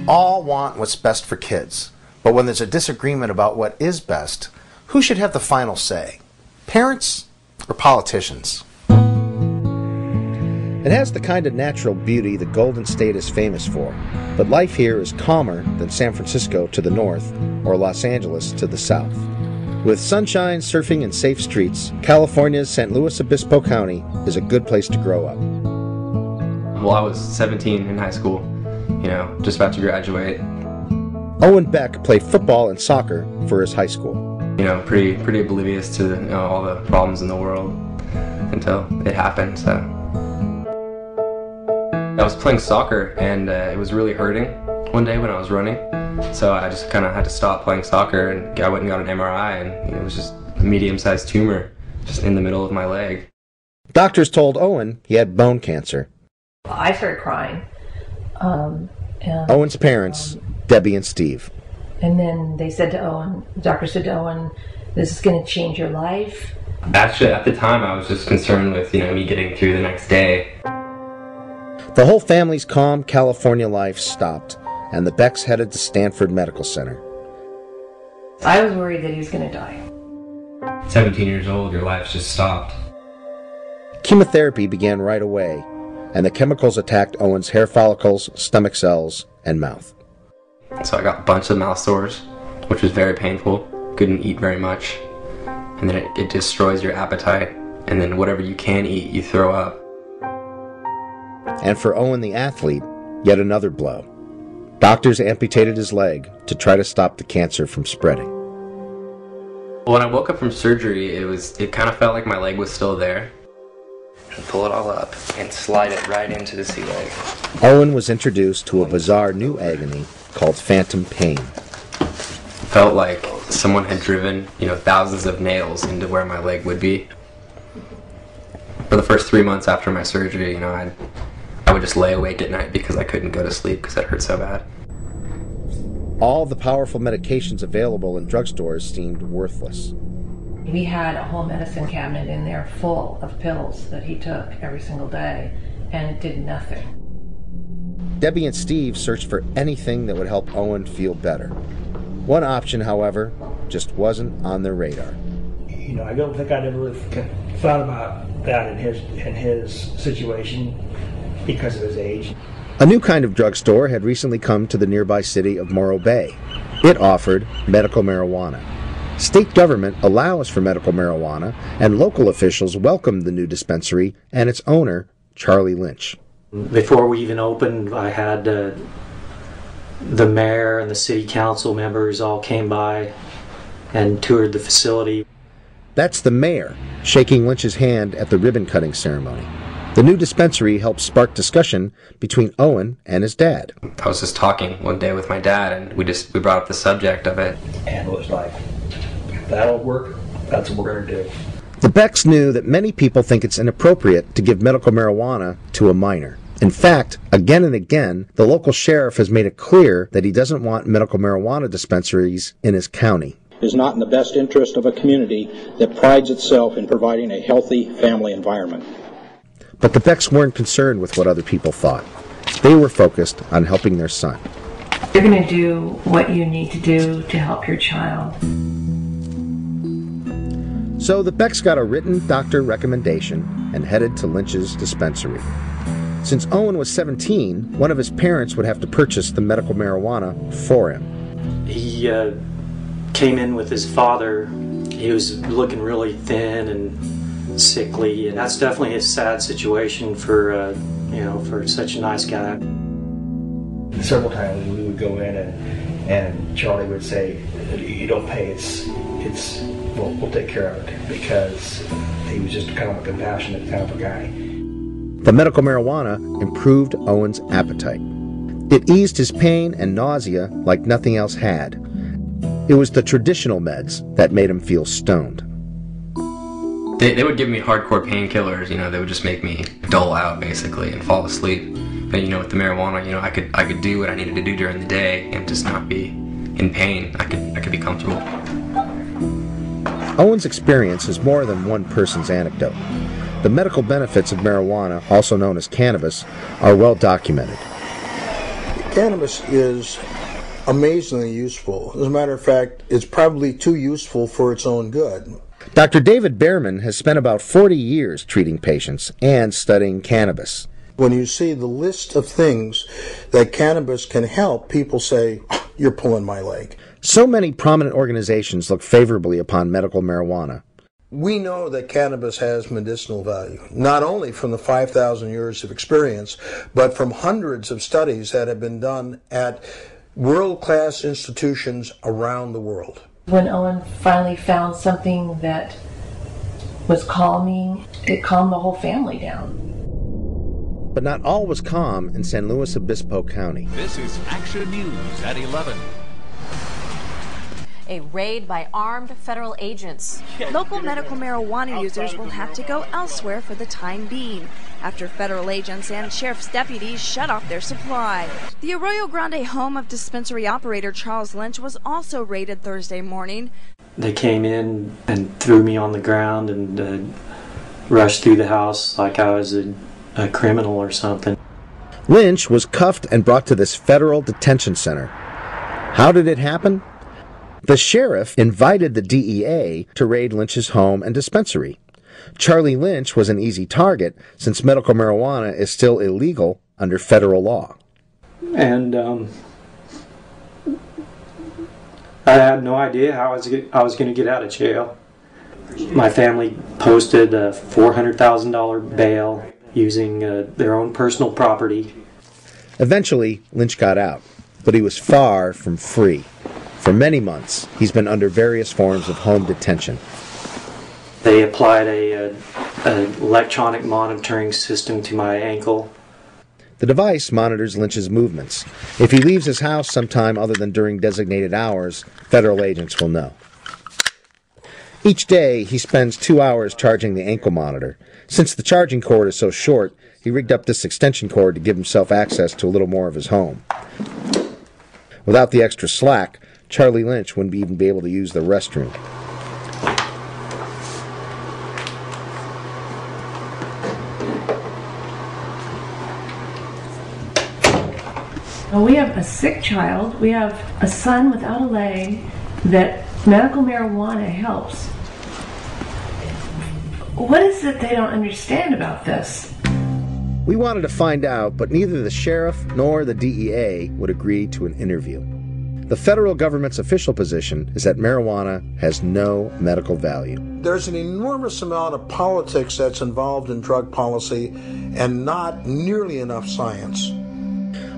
all want what's best for kids, but when there's a disagreement about what is best, who should have the final say? Parents or politicians? It has the kind of natural beauty the Golden State is famous for, but life here is calmer than San Francisco to the north or Los Angeles to the south. With sunshine, surfing, and safe streets, California's San Luis Obispo County is a good place to grow up. Well, I was 17 in high school, just about to graduate. Owen Beck played football and soccer for his high school. Pretty oblivious to all the problems in the world until it happened. So I was playing soccer and it was really hurting one day when I was running. So I just kind of had to stop playing soccer, and I went and got an MRI, and it was just a medium-sized tumor just in the middle of my leg. Doctors told Owen he had bone cancer. I started crying. Owen's parents, Debbie and Steve. And then the doctor said to Owen, this is going to change your life. Actually, at the time, I was just concerned with, me getting through the next day. The whole family's calm California life stopped, and the Becks headed to Stanford Medical Center. I was worried that he was going to die. 17 years old, your life's just stopped. Chemotherapy began right away, and the chemicals attacked Owen's hair follicles, stomach cells, and mouth. So I got a bunch of mouth sores, which was very painful. Couldn't eat very much. And then it destroys your appetite, and then whatever you can eat, you throw up. And for Owen the athlete, yet another blow. Doctors amputated his leg to try to stop the cancer from spreading. When I woke up from surgery, it kind of felt like my leg was still there. And pull it all up and slide it right into the sea leg. Owen was introduced to a bizarre new agony called phantom pain. It felt like someone had driven, thousands of nails into where my leg would be. For the first 3 months after my surgery, I would just lay awake at night because I couldn't go to sleep because it hurt so bad. All the powerful medications available in drugstores seemed worthless. We had a whole medicine cabinet in there full of pills that he took every single day, and it did nothing. Debbie and Steve searched for anything that would help Owen feel better. One option, however, just wasn't on their radar. I don't think I'd ever thought about that in his situation because of his age. A new kind of drugstore had recently come to the nearby city of Morro Bay. It offered medical marijuana. State government allows for medical marijuana, and local officials welcomed the new dispensary and its owner, Charlie Lynch. Before we even opened, I had the mayor and the city council members all came by and toured the facility. That's the mayor, shaking Lynch's hand at the ribbon-cutting ceremony. The new dispensary helped spark discussion between Owen and his dad. I was just talking one day with my dad, and we brought up the subject of it. And it was like, if that'll work, that's what we're going to do. The Becks knew that many people think it's inappropriate to give medical marijuana to a minor. In fact, again and again, the local sheriff has made it clear that he doesn't want medical marijuana dispensaries in his county. It is not in the best interest of a community that prides itself in providing a healthy family environment. But the Becks weren't concerned with what other people thought. They were focused on helping their son. You're going to do what you need to do to help your child. So the Becks got a written doctor recommendation and headed to Lynch's dispensary. Since Owen was 17, one of his parents would have to purchase the medical marijuana for him. He came in with his father. He was looking really thin and sickly, and that's definitely a sad situation for for such a nice guy. Several times we would go in and Charlie would say, "You don't pay. We'll take care of it," because he was just kind of a compassionate kind of a guy. The medical marijuana improved Owen's appetite. It eased his pain and nausea like nothing else had. It was the traditional meds that made him feel stoned. They would give me hardcore painkillers, they would just make me dull out basically and fall asleep. But with the marijuana, I could do what I needed to do during the day and just not be in pain. I could be comfortable. Owen's experience is more than one person's anecdote. The medical benefits of marijuana, also known as cannabis, are well documented. Cannabis is amazingly useful. As a matter of fact, it's probably too useful for its own good. Dr. David Behrman has spent about 40 years treating patients and studying cannabis. When you see the list of things that cannabis can help, people say, "You're pulling my leg." So many prominent organizations look favorably upon medical marijuana. We know that cannabis has medicinal value, not only from the 5,000 years of experience, but from hundreds of studies that have been done at world-class institutions around the world. When Owen finally found something that was calming, it calmed the whole family down. But not all was calm in San Luis Obispo County. This is Action News at 11. A raid by armed federal agents. Local medical marijuana users will have to go elsewhere for the time being after federal agents and sheriff's deputies shut off their supply. The Arroyo Grande home of dispensary operator Charles Lynch was also raided Thursday morning. They came in and threw me on the ground and rushed through the house like I was a criminal or something. Lynch was cuffed and brought to this federal detention center. How did it happen? The sheriff invited the DEA to raid Lynch's home and dispensary. Charlie Lynch was an easy target since medical marijuana is still illegal under federal law. And I had no idea how I was going to get out of jail. My family posted a $400,000 bail using their own personal property. Eventually, Lynch got out, but he was far from free. For many months, he's been under various forms of home detention. They applied a electronic monitoring system to my ankle. The device monitors Lynch's movements. If he leaves his house sometime other than during designated hours, federal agents will know. Each day, he spends 2 hours charging the ankle monitor. Since the charging cord is so short, he rigged up this extension cord to give himself access to a little more of his home. Without the extra slack, Charlie Lynch wouldn't even be able to use the restroom. Well, we have a sick child. We have a son without a leg that medical marijuana helps. What is it they don't understand about this? We wanted to find out, but neither the sheriff nor the DEA would agree to an interview. The federal government's official position is that marijuana has no medical value. There's an enormous amount of politics that's involved in drug policy and not nearly enough science.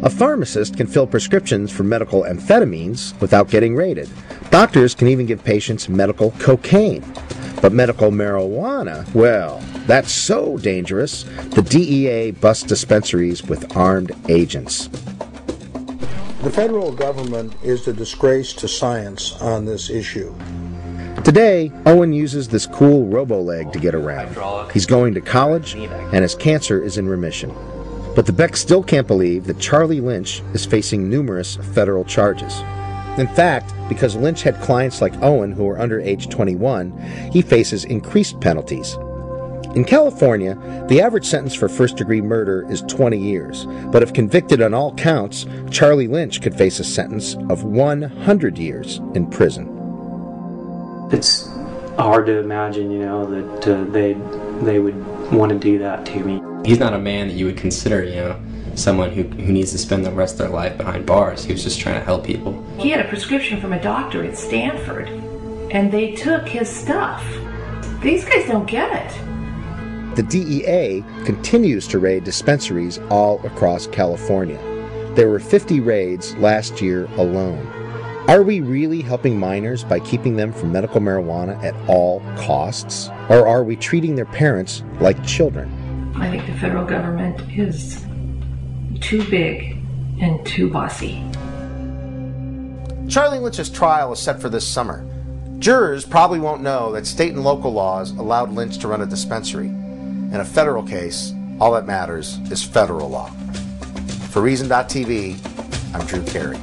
A pharmacist can fill prescriptions for medical amphetamines without getting raided. Doctors can even give patients medical cocaine. But medical marijuana, well, that's so dangerous, the DEA busts dispensaries with armed agents. The federal government is a disgrace to science on this issue. Today, Owen uses this cool robo-leg to get around. He's going to college, and his cancer is in remission. But the Becks still can't believe that Charlie Lynch is facing numerous federal charges. In fact, because Lynch had clients like Owen who are under age 21, he faces increased penalties. In California, the average sentence for first-degree murder is 20 years, but if convicted on all counts, Charlie Lynch could face a sentence of 100 years in prison. It's hard to imagine, that they would want to do that to me. He's not a man that you would consider, someone who needs to spend the rest of their life behind bars. He was just trying to help people. He had a prescription from a doctor at Stanford, and they took his stuff. These guys don't get it. The DEA continues to raid dispensaries all across California. There were 50 raids last year alone. Are we really helping minors by keeping them from medical marijuana at all costs? Or are we treating their parents like children? I think the federal government is too big and too bossy. Charlie Lynch's trial is set for this summer. Jurors probably won't know that state and local laws allowed Lynch to run a dispensary. In a federal case, all that matters is federal law. For Reason.tv, I'm Drew Carey.